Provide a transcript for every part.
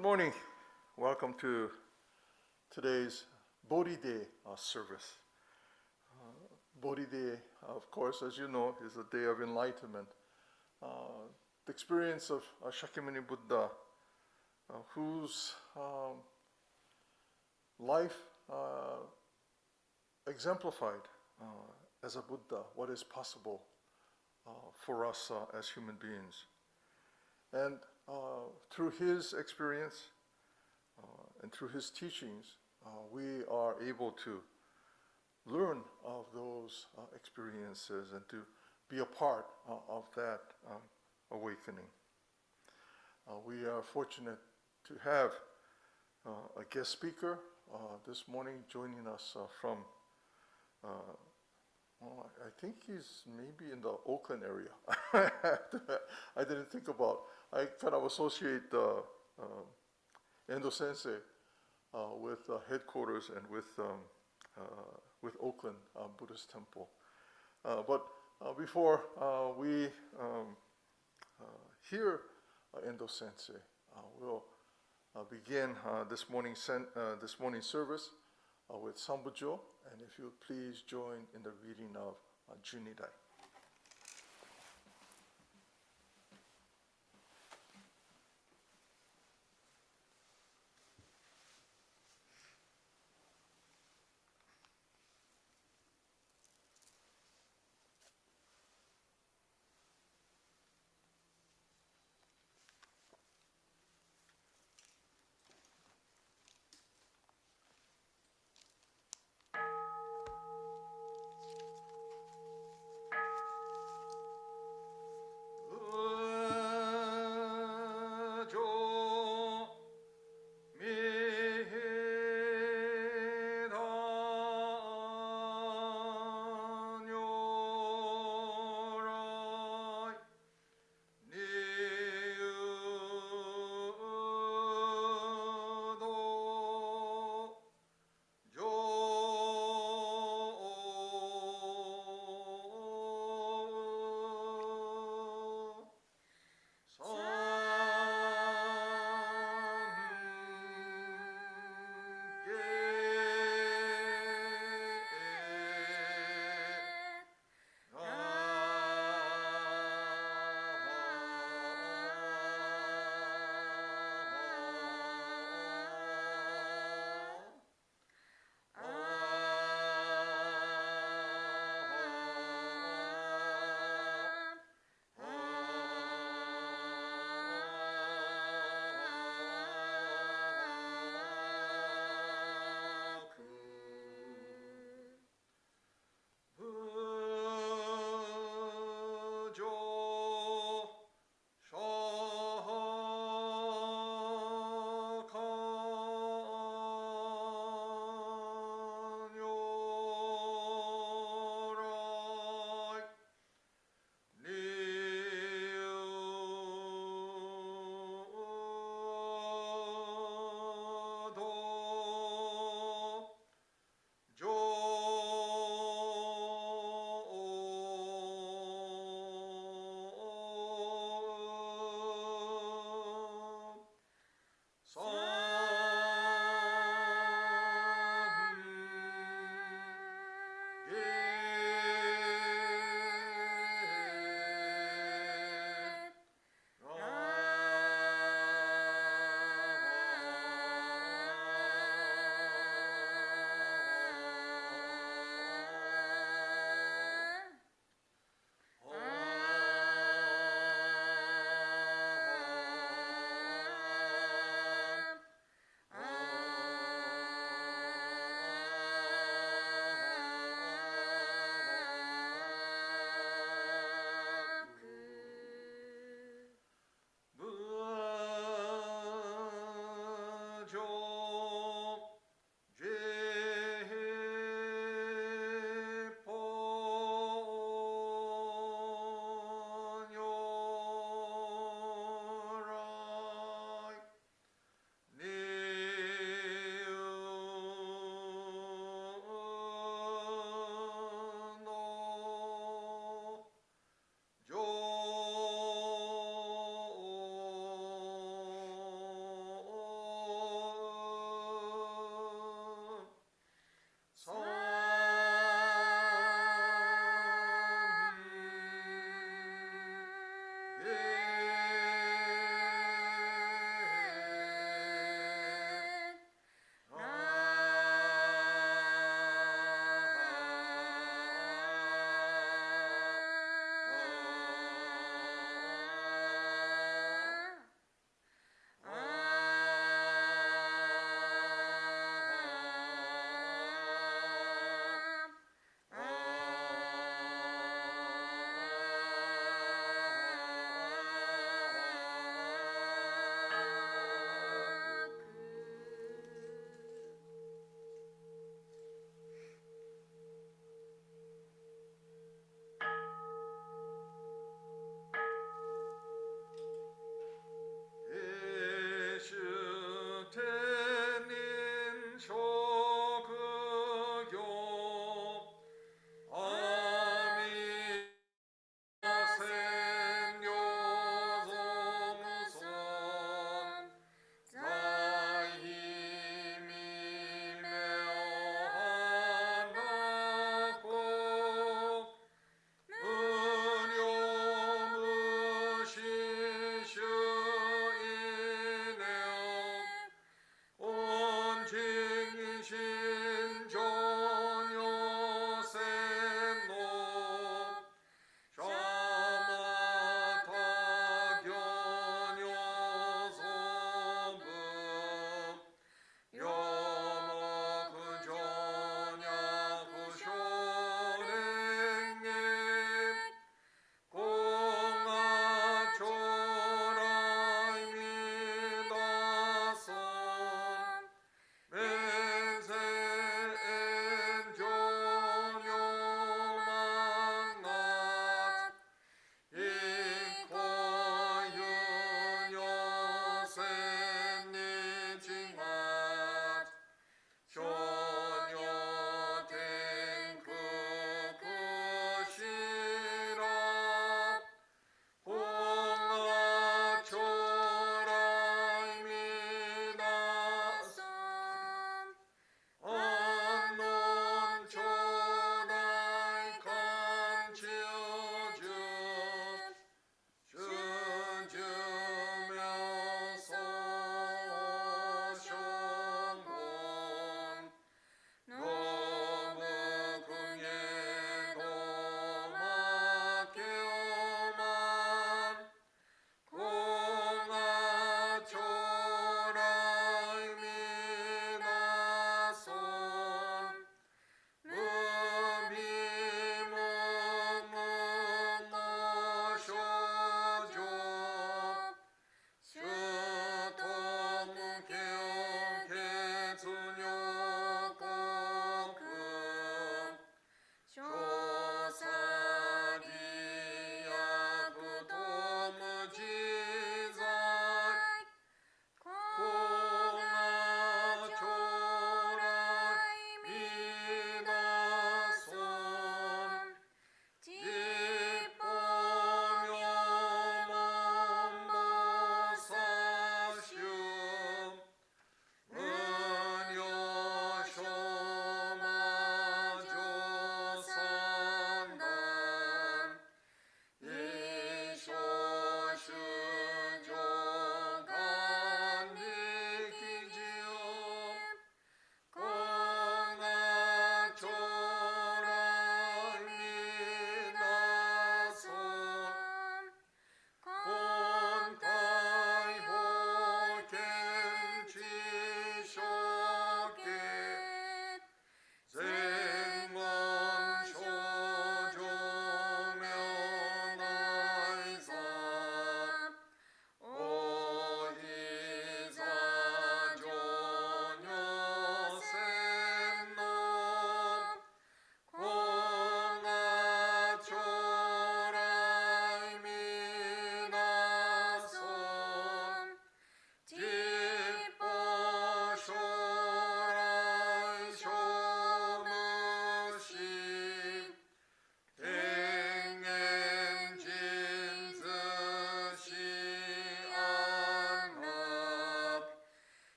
Good morning. Welcome to today's Bodhi Day service. Bodhi Day, of course, as you know, is a day of enlightenment. The experience of Shakyamuni Buddha, whose life exemplified as a Buddha what is possible for us as human beings. And through his experience and through his teachings, we are able to learn of those experiences and to be a part of that awakening. We are fortunate to have a guest speaker this morning joining us from, I think he's maybe in the Oakland area. I didn't think about. I kind of associate Endo Sensei with headquarters and with Oakland Buddhist Temple. But before we hear Endo Sensei, we'll begin this morning's service with Sambujo, and if you please join in the reading of Junirai.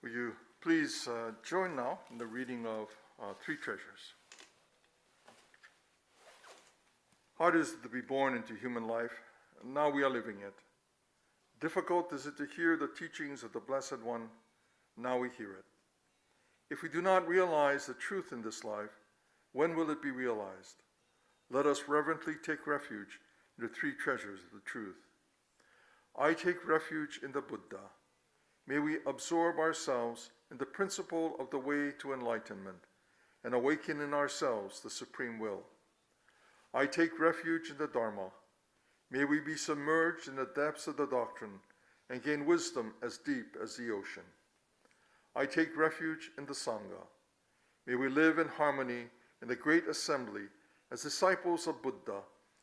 Will you please join now in the reading of Three Treasures. Hard is it to be born into human life, and now we are living it. Difficult is it to hear the teachings of the Blessed One, now we hear it. If we do not realize the truth in this life, when will it be realized? Let us reverently take refuge in the three treasures of the truth. I take refuge in the Buddha. May we absorb ourselves in the principle of the way to enlightenment and awaken in ourselves the supreme will. I take refuge in the Dharma. May we be submerged in the depths of the doctrine and gain wisdom as deep as the ocean. I take refuge in the Sangha. May we live in harmony in the great assembly as disciples of Buddha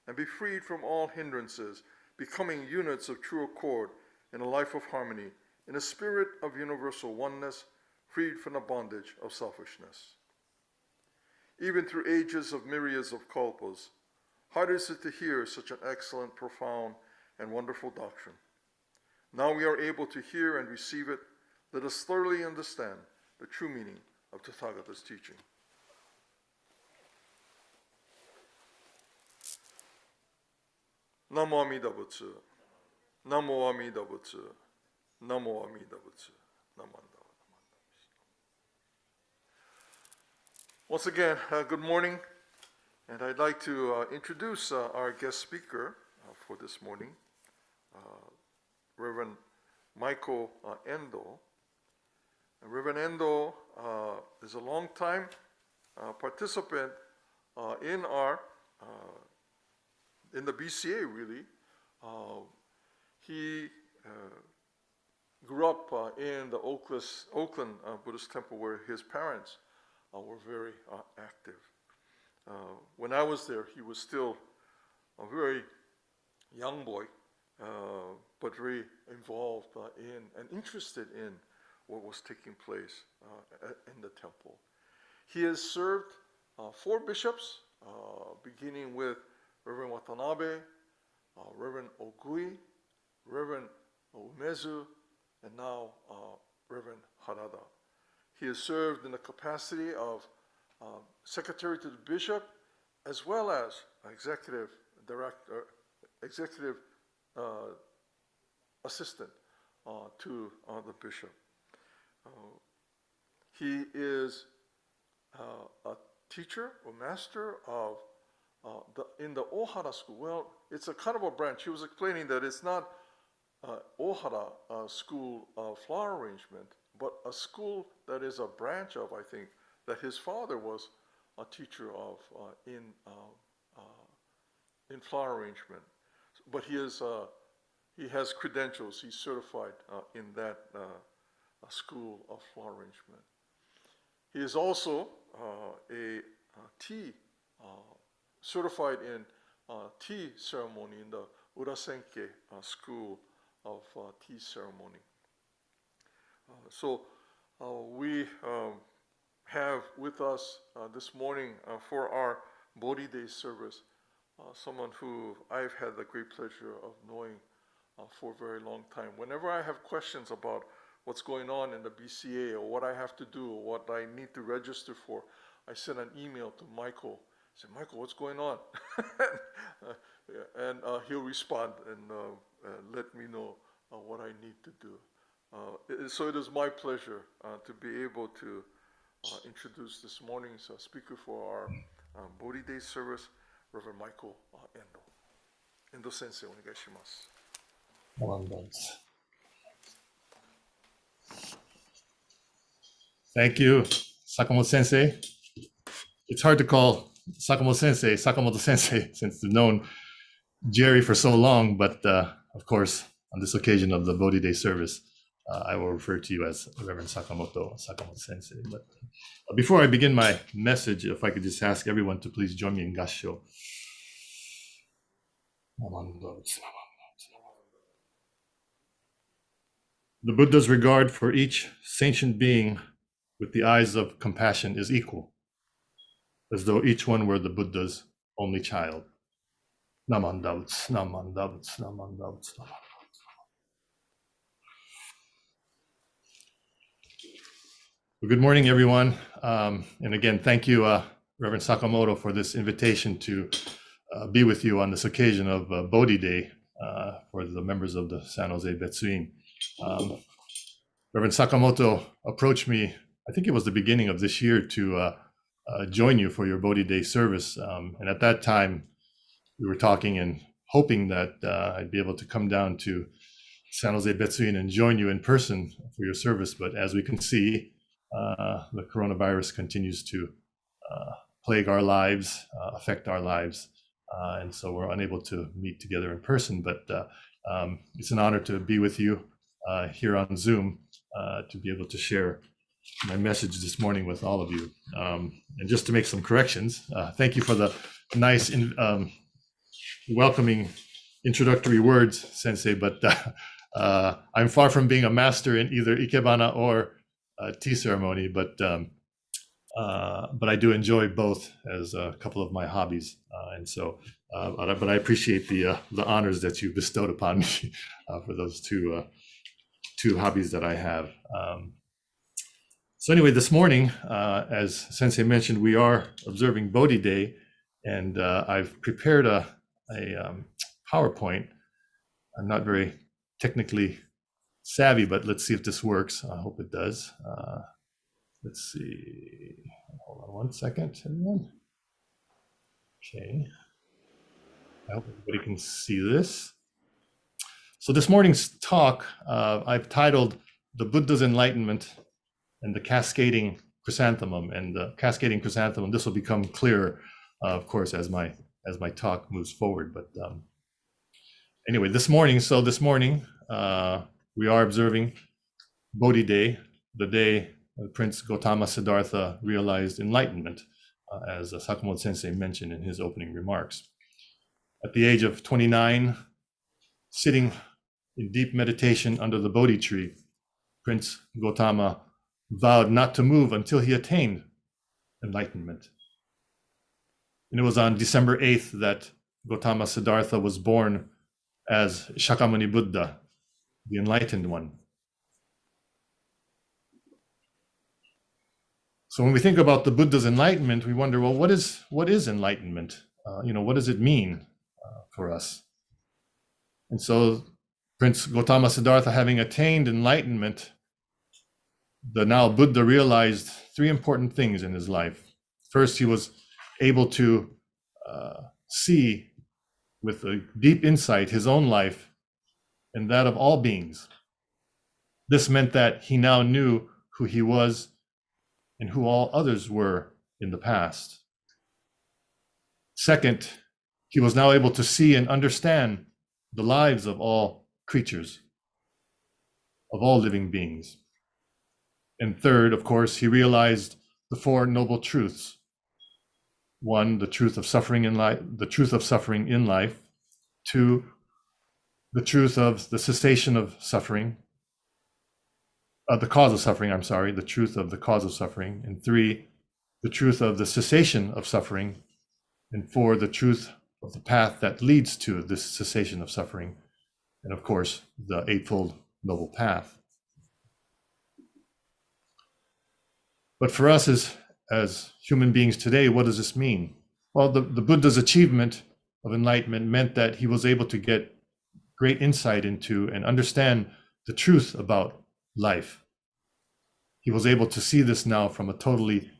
and be freed from all hindrances, becoming units of true accord in a life of harmony, in a spirit of universal oneness, freed from the bondage of selfishness. Even through ages of myriads of kalpas, hard is it to hear such an excellent, profound, and wonderful doctrine. Now we are able to hear and receive it. Let us thoroughly understand the true meaning of Tathagata's teaching. Namo Amida Butsu. Namo Amida Butsu. Namo Amida Butsu. Namanda. Once again, good morning. And I'd like to introduce our guest speaker for this morning, Reverend Michael Endo. Reverend Endo is a long-time participant in the BCA, really. He grew up in the Oakland Buddhist temple where his parents were very active. When I was there, he was still a very young boy, but very involved in and interested in what was taking place in the temple. He has served 4 bishops, beginning with Reverend Watanabe, Reverend Ogui, Reverend Umezu, and now Reverend Harada. He has served in the capacity of secretary to the bishop, as well as executive director, executive assistant to the bishop. He is a teacher or master of in the Ohara school. Well, it's a kind of a branch. He was explaining that it's not Ohara school of flower arrangement, but a school that is a branch of, I think, that his father was a teacher of in flower arrangement. But he has credentials. He's certified in that school of flower arrangement. He is also a tea certified in tea ceremony in the Urasenke school of tea ceremony. So we have with us this morning for our Bodhi Day service someone who I've had the great pleasure of knowing for a very long time. Whenever I have questions about what's going on in the BCA or what I have to do or what I need to register for, I send an email to Michael. I say, Michael, what's going on? And he'll respond and let me know what I need to do. So it is my pleasure to be able to introduce this morning's speaker for our Bodhi Day service, Reverend Michael Endo. Endo Sensei, onegaishimasu. Thank you. Sakamoto Sensei. It's hard to call Sakamoto Sensei, since we've known Jerry for so long, but of course, on this occasion of the Bodhi Day Service, I will refer to you as Reverend Sakamoto Sensei. But before I begin my message, if I could just ask everyone to please join me in Gassho. The Buddha's regard for each sentient being with the eyes of compassion is equal, as though each one were the Buddha's only child. Namandavats, namandavats, namandavats, namandavats. Well, good morning, everyone. And again, thank you, Reverend Sakamoto, for this invitation to be with you on this occasion of Bodhi Day for the members of the San Jose Betsuin. Reverend Sakamoto approached me, I think it was the beginning of this year, to join you for your Bodhi Day service. And at that time, we were talking and hoping that I'd be able to come down to San Jose Betsuin and join you in person for your service. But as we can see, the coronavirus continues to plague our lives, affect our lives. And so we're unable to meet together in person, but it's an honor to be with you here on Zoom to be able to share my message this morning with all of you. And just to make some corrections, thank you for the nice welcoming introductory words, Sensei, but I'm far from being a master in either Ikebana or tea ceremony, but I do enjoy both as a couple of my hobbies, and so. But I appreciate the honors that you bestowed upon me for those two hobbies that I have. So anyway, this morning, as Sensei mentioned, we are observing Bodhi Day, and I've prepared a PowerPoint. I'm not very technically savvy, but let's see if this works. I hope it does. Let's see. Hold on one second, everyone. Okay. I hope everybody can see this. So this morning's talk, I've titled "The Buddha's Enlightenment and the Cascading Chrysanthemum." And the cascading chrysanthemum, this will become clearer, of course, as my talk moves forward. But anyway, this morning, we are observing Bodhi Day, the day Prince Gautama Siddhartha realized enlightenment, as Sakamoto Sensei mentioned in his opening remarks. At the age of 29, sitting in deep meditation under the Bodhi tree, Prince Gautama vowed not to move until he attained enlightenment. And it was on December 8th that Gautama Siddhartha was born as Shakyamuni Buddha, the enlightened one. So when we think about the Buddha's enlightenment, we wonder, well, what is enlightenment? What does it mean for us? And so Prince Gautama Siddhartha, having attained enlightenment, the now Buddha realized three important things in his life. First, he was able to see with a deep insight his own life and that of all beings. This meant that he now knew who he was and who all others were in the past. Second, he was now able to see and understand the lives of all creatures, of all living beings. And third, of course, he realized the Four Noble Truths. One, the truth of suffering in life, Two, the truth of the cessation of suffering, the cause of suffering, the truth of the cause of suffering. And three, the truth of the cessation of suffering. And four, the truth of the path that leads to this cessation of suffering. And of course, the Eightfold Noble Path. But for us as human beings today, what does this mean? Well, the Buddha's achievement of enlightenment meant that he was able to get great insight into and understand the truth about life. He was able to see this now from a totally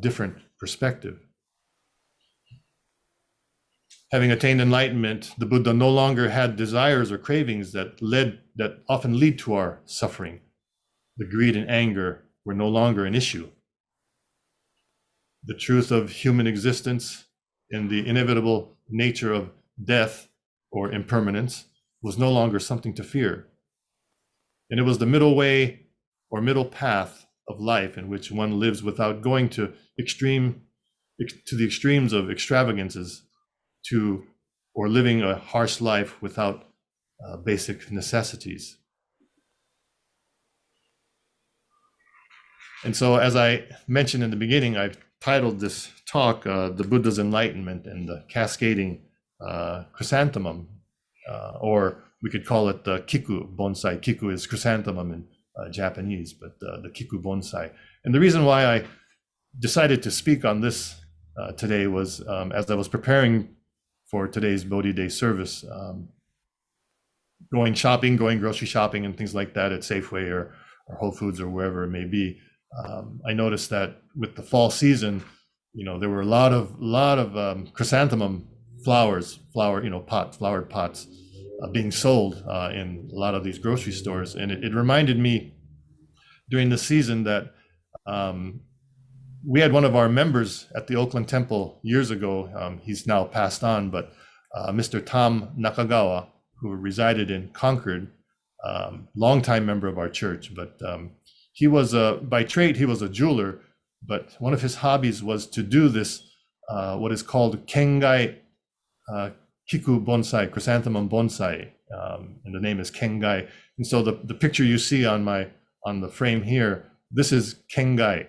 different perspective. Having attained enlightenment, the Buddha no longer had desires or cravings that often lead to our suffering. The greed and anger were no longer an issue. the truth of human existence and the inevitable nature of death or impermanence was no longer something to fear. And it was the middle way or middle path of life in which one lives without going to the extremes of extravagances or living a harsh life without basic necessities. And so, as I mentioned in the beginning, I've titled this talk, The Buddha's Enlightenment and the Cascading Chrysanthemum, or we could call it the Kiku Bonsai. Kiku is chrysanthemum in Japanese, but the Kiku Bonsai. And the reason why I decided to speak on this today was as I was preparing for today's Bodhi Day service, going grocery shopping and things like that at Safeway or Whole Foods or wherever it may be. I noticed that with the fall season, there were a lot of chrysanthemum flowered pots being sold in a lot of these grocery stores. And it reminded me during the season that we had one of our members at the Oakland Temple years ago. He's now passed on, but Mr. Tom Nakagawa, who resided in Concord, longtime member of our church, but he was by trade, he was a jeweler, but one of his hobbies was to do this, what is called Kengai Kiku Bonsai, chrysanthemum bonsai, and the name is Kengai. And so the picture you see on the frame here, this is Kengai.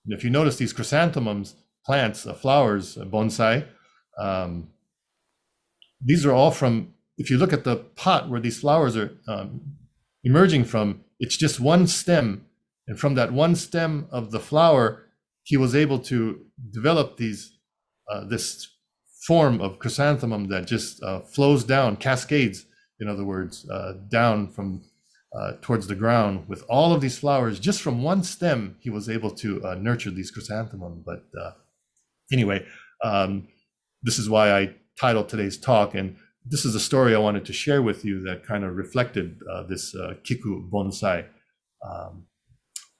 And if you notice these chrysanthemums, plants, flowers, bonsai, these are all from, if you look at the pot where these flowers are emerging from, it's just one stem. And from that one stem of the flower, he was able to develop this form of chrysanthemum that just flows down, cascades, in other words, down from towards the ground with all of these flowers. Just from one stem, he was able to nurture these chrysanthemum. But anyway, this is why I titled today's talk. And this is a story I wanted to share with you that kind of reflected this Kiku Bonsai.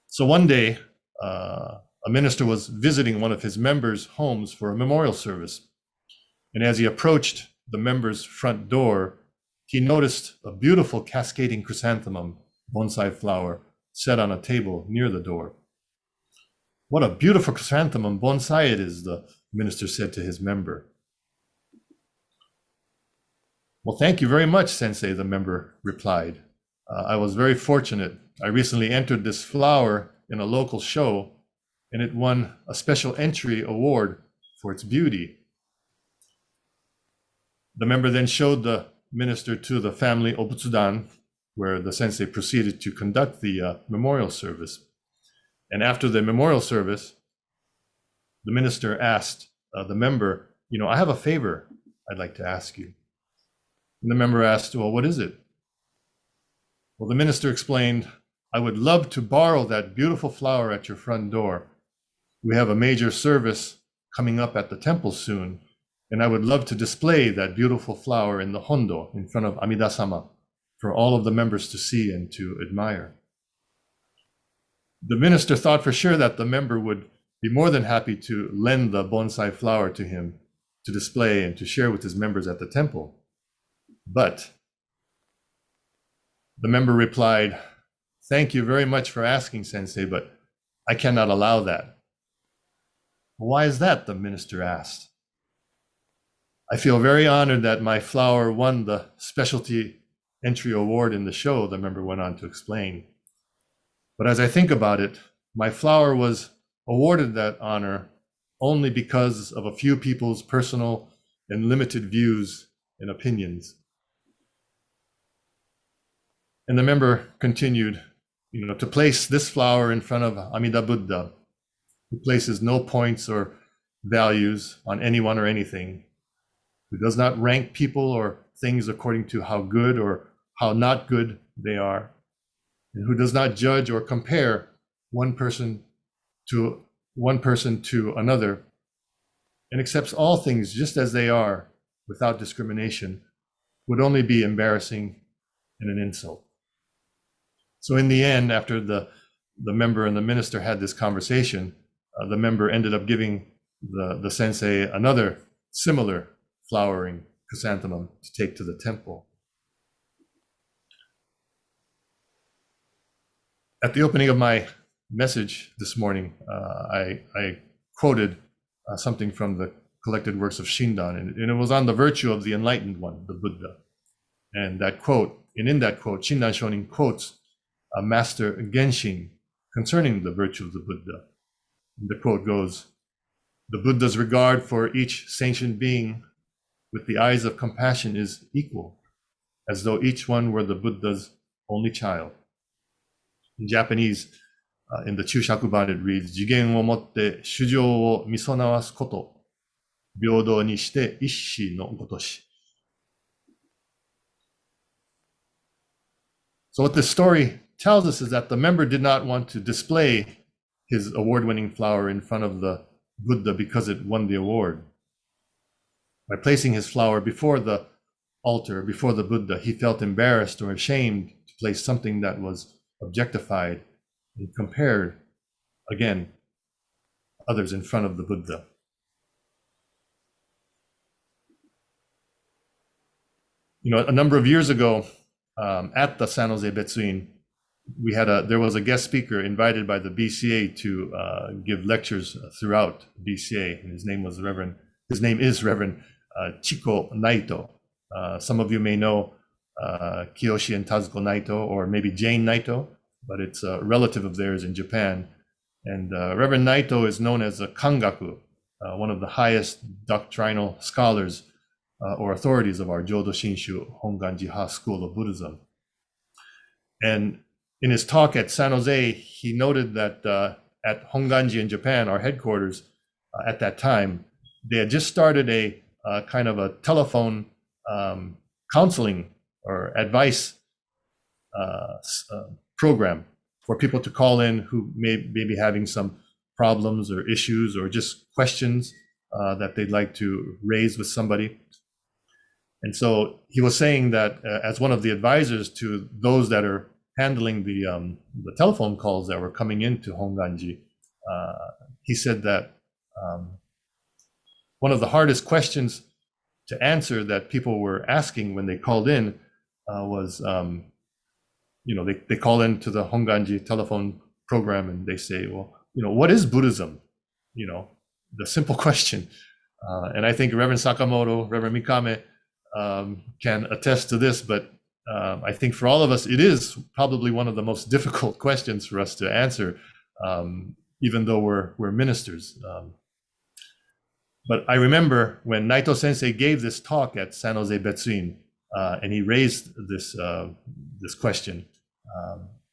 So one day, a minister was visiting one of his members' homes for a memorial service. And as he approached the member's front door, he noticed a beautiful cascading chrysanthemum bonsai flower set on a table near the door. "What a beautiful chrysanthemum bonsai it is," the minister said to his member. "Well, thank you very much, Sensei," the member replied. "I was very fortunate. I recently entered this flower in a local show, and it won a special entry award for its beauty." The member then showed the minister to the family obutsudan, where the sensei proceeded to conduct the memorial service. And after the memorial service, the minister asked the member, "I have a favor I'd like to ask you." And the member asked, "Well, what is it?" Well, the minister explained, "I would love to borrow that beautiful flower at your front door. We have a major service coming up at the temple soon, and I would love to display that beautiful flower in the hondo in front of Amida-sama for all of the members to see and to admire." The minister thought for sure that the member would be more than happy to lend the bonsai flower to him to display and to share with his members at the temple. But the member replied, "Thank you very much for asking, Sensei, but I cannot allow that." "Why is that?" the minister asked. "I feel very honored that my flower won the specialty entry award in the show," the member went on to explain. "But as I think about it, my flower was awarded that honor only because of a few people's personal and limited views and opinions." And the member continued, "To place this flower in front of Amida Buddha, who places no points or values on anyone or anything, who does not rank people or things according to how good or how not good they are, and who does not judge or compare one person to another, and accepts all things just as they are without discrimination, would only be embarrassing and an insult." So in the end, after the member and the minister had this conversation, the member ended up giving the sensei another similar flowering chrysanthemum to take to the temple. At the opening of my message this morning, I quoted something from the collected works of Shindan, and it was on the virtue of the enlightened one, the Buddha. And that quote, and in that quote, Shindan Shonin quotes Master Genshin concerning the virtue of the Buddha. And the quote goes, "The Buddha's regard for each sentient being with the eyes of compassion is equal, as though each one were the Buddha's only child." In Japanese, in the Chushakuban, it reads, "Jigen wo motte shujou wo misonawasu koto, byodou ni shite ishi no gotoshi." So what this story tells us is that the member did not want to display his award-winning flower in front of the Buddha because it won the award. By placing his flower before the altar, before the Buddha, he felt embarrassed or ashamed to place something that was objectified and compared, again, others in front of the Buddha. You know, a number of years ago, at the San Jose Betsuin, there was a guest speaker invited by the BCA to give lectures throughout BCA, and his name is Reverend Chiko Naito. Some of you may know Kiyoshi and Tazuko Naito, or maybe Jane Naito, but it's a relative of theirs in Japan. And Reverend Naito is known as a Kangaku, one of the highest doctrinal scholars or authorities of our Jodo Shinshu Honganji-ha school of Buddhism. And in his talk at San Jose, he noted that at Honganji in Japan, our headquarters at that time, they had just started a kind of a telephone counseling or advice program for people to call in who may be having some problems or issues or just questions that they'd like to raise with somebody. And so he was saying that as one of the advisors to those that are handling the telephone calls that were coming into Honganji, he said that one of the hardest questions to answer that people were asking when they called in was, they call into the Honganji telephone program and they say, well, what is Buddhism? The simple question. And I think Reverend Sakamoto, Reverend Mikame can attest to this, but I think for all of us, it is probably one of the most difficult questions for us to answer, even though we're ministers. But I remember when Naito Sensei gave this talk at San Jose Betsuin, and he raised this question.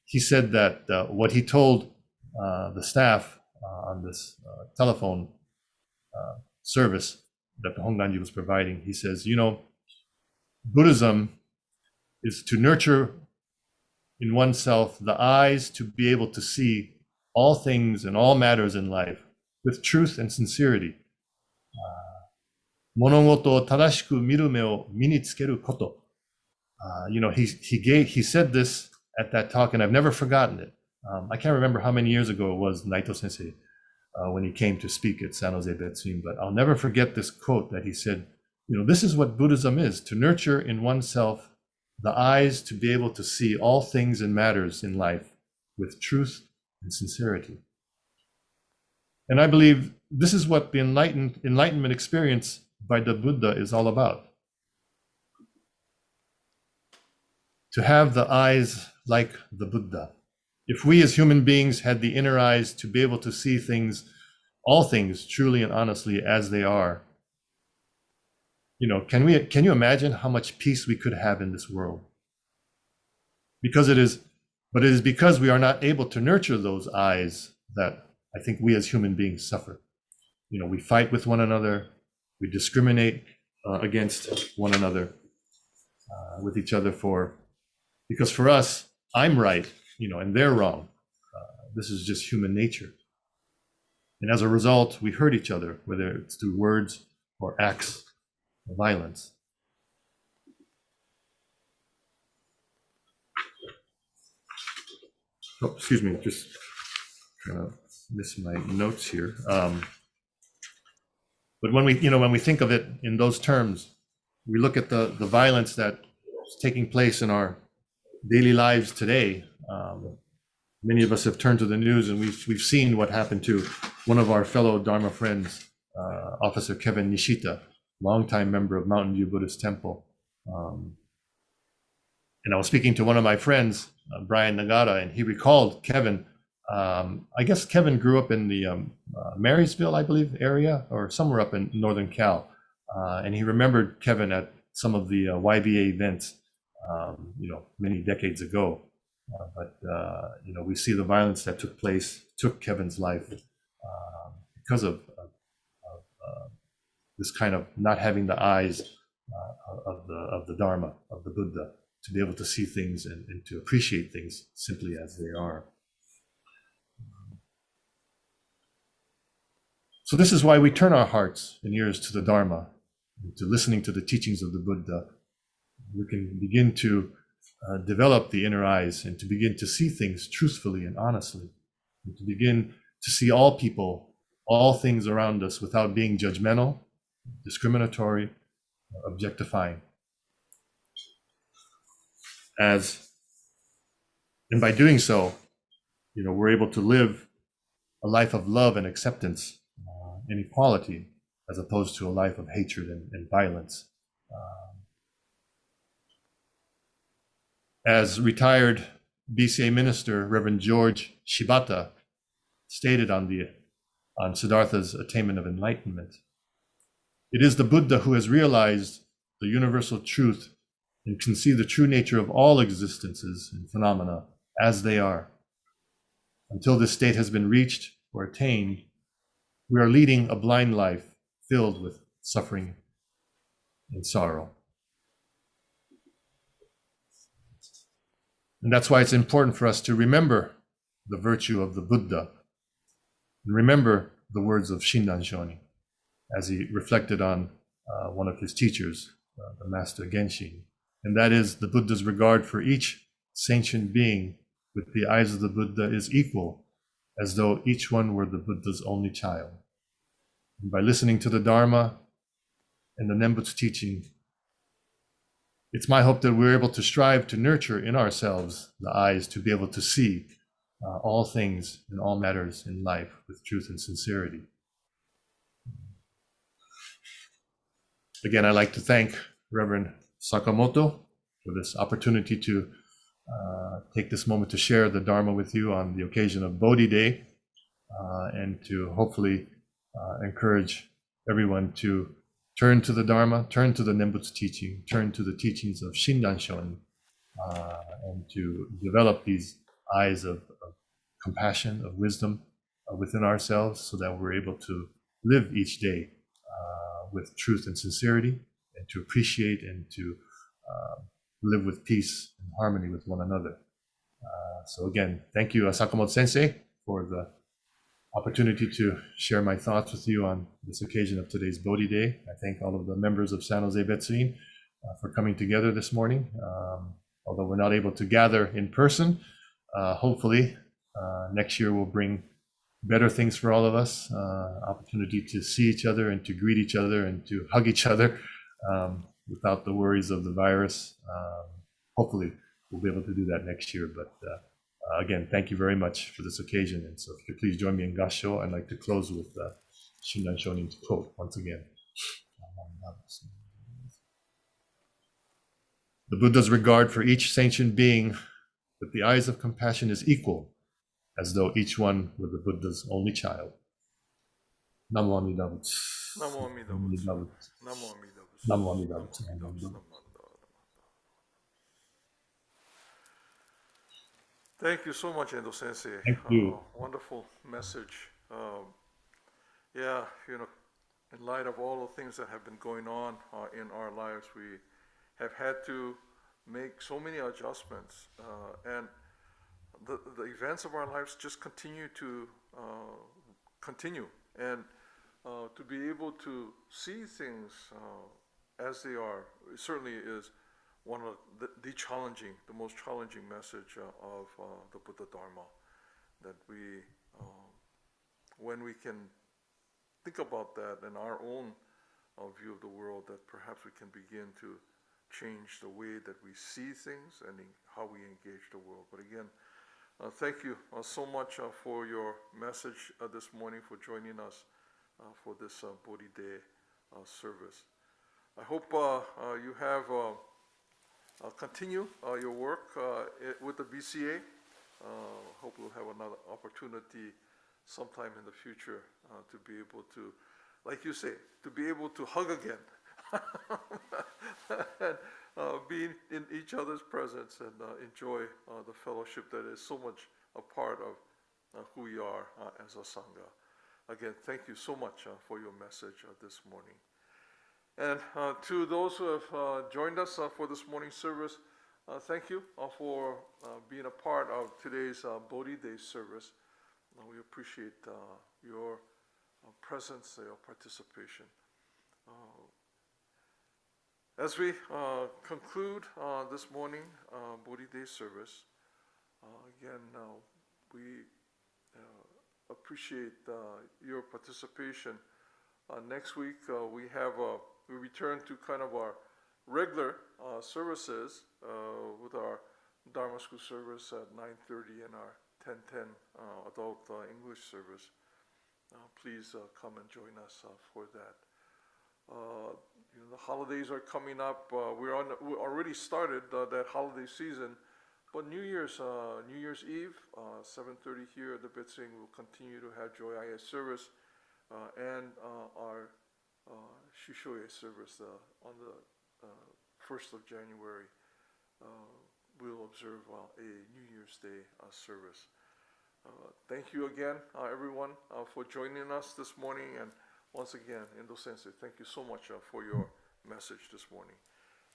He said that what he told the staff on this telephone service that the Honganji was providing, he says, Buddhism is to nurture in oneself the eyes to be able to see all things and all matters in life with truth and sincerity. 物事を正しく見る目を身につけること。He said this at that talk, and I've never forgotten it. I can't remember how many years ago it was, Naito Sensei, when he came to speak at San Jose Betsuin, but I'll never forget this quote that he said, this is what Buddhism is, to nurture in oneself the eyes to be able to see all things and matters in life with truth and sincerity. And I believe this is what the enlightenment experience by the Buddha is all about. To have the eyes like the Buddha. If we as human beings had the inner eyes to be able to see things, all things truly and honestly as they are, can you imagine how much peace we could have in this world? But it is because we are not able to nurture those eyes that I think we as human beings suffer. We fight with one another, we discriminate against one another, with each other because for us, I'm right, and they're wrong. This is just human nature. And as a result, we hurt each other, whether it's through words or acts of violence. Oh, excuse me, just trying to miss my notes here. But when we think of it in those terms, we look at the violence that's taking place in our daily lives today. Many of us have turned to the news and we've seen what happened to one of our fellow Dharma friends, Officer Kevin Nishita, longtime member of Mountain View Buddhist Temple. And I was speaking to one of my friends, Brian Nagata, and he recalled Kevin. I guess Kevin grew up in the Marysville, I believe, area, or somewhere up in Northern Cal. And he remembered Kevin at some of the YBA events, many decades ago. But we see the violence that took Kevin's life because of this kind of not having the eyes of the Dharma, of the Buddha, to be able to see things and to appreciate things simply as they are. So this is why we turn our hearts and ears to the Dharma, to listening to the teachings of the Buddha. We can begin to develop the inner eyes and to begin to see things truthfully and honestly, and to begin to see all people, all things around us without being judgmental, discriminatory, objectifying. And by doing so, we're able to live a life of love and acceptance and equality, as opposed to a life of hatred and violence. As retired BCA minister, Reverend George Shibata, stated on Siddhartha's attainment of enlightenment, it is the Buddha who has realized the universal truth and can see the true nature of all existences and phenomena as they are. Until this state has been reached or attained, we are leading a blind life filled with suffering and sorrow. And that's why it's important for us to remember the virtue of the Buddha and remember the words of Shinran Shonin as he reflected on one of his teachers, the Master Genshin. And that is, the Buddha's regard for each sentient being with the eyes of the Buddha is equal, as though each one were the Buddha's only child. And by listening to the Dharma and the Nembutsu teaching, it's my hope that we're able to strive to nurture in ourselves the eyes to be able to see all things and all matters in life with truth and sincerity. Again, I'd like to thank Reverend Sakamoto for this opportunity to take this moment to share the Dharma with you on the occasion of Bodhi Day, and to hopefully encourage everyone to turn to the Dharma, turn to the Nembutsu teaching, turn to the teachings of Shinran Shonin, and to develop these eyes of compassion, of wisdom within ourselves, so that we're able to live each day with truth and sincerity, and to appreciate and to live with peace and harmony with one another. So again, thank you, Sakamoto Sensei, for the opportunity to share my thoughts with you on this occasion of today's Bodhi Day. I thank all of the members of San Jose Betsuin for coming together this morning. Although we're not able to gather in person, hopefully next year will bring better things for all of us, opportunity to see each other and to greet each other and to hug each other without the worries of the virus. Hopefully we'll be able to do that next year. But again, thank you very much for this occasion. And so if you could please join me in Gassho, I'd like to close with Shinran Shonin's quote once again. The Buddha's regard for each sentient being with the eyes of compassion is equal, as though each one were the Buddha's only child. Namo Amida Butsu. Namo Amida Butsu. Namo Amida Butsu. Namo Amida Butsu. Thank you so much, Endo Sensei. Thank you. Wonderful message. Yeah, in light of all the things that have been going on in our lives, we have had to make so many adjustments, and the events of our lives just continue to continue, and to be able to see things as they are certainly is one of the most challenging message of the Buddha Dharma, that we, when we can think about that in our own view of the world, that perhaps we can begin to change the way that we see things and how we engage the world. But again, thank you so much for your message this morning, for joining us for this Bodhi Day service. I hope you have continue your work with the BCA. Hope we'll have another opportunity sometime in the future to be able to, like you say, to be able to hug again and be in each other's presence and enjoy the fellowship that is so much a part of who we are as a Sangha. Again, thank you so much for your message this morning. And to those who have joined us for this morning's service, thank you for being a part of today's Bodhi Day service. We appreciate your presence, your participation. As we conclude this morning Bodhi Day service, again, we appreciate your participation. Next week, we return to kind of our regular services with our Dharma School service at 9:30 and our 10:10 adult English service. Please come and join us for that. The holidays are coming up. We already started that holiday season, but New Year's Eve, 7:30 here at the Betsuin, we'll continue to have Joy IS service and our Shishoye service on the 1st of January. We'll observe a New Year's Day service. Thank you again, everyone, for joining us this morning. And once again, Endo Sensei, thank you so much for your message this morning.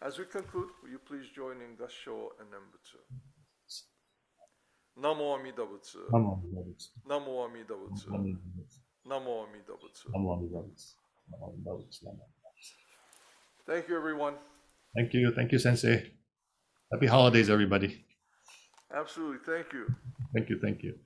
As we conclude, will you please join in Gassho and Nembutsu? Namo Amida Butsu. Namo Amida Butsu. Namo Amida Butsu. Namo Amida Butsu. Namo Amida Butsu. Namo Amida Butsu. Thank you, everyone. Thank you. Thank you, Sensei. Happy holidays, everybody. Absolutely. Thank you. Thank you. Thank you.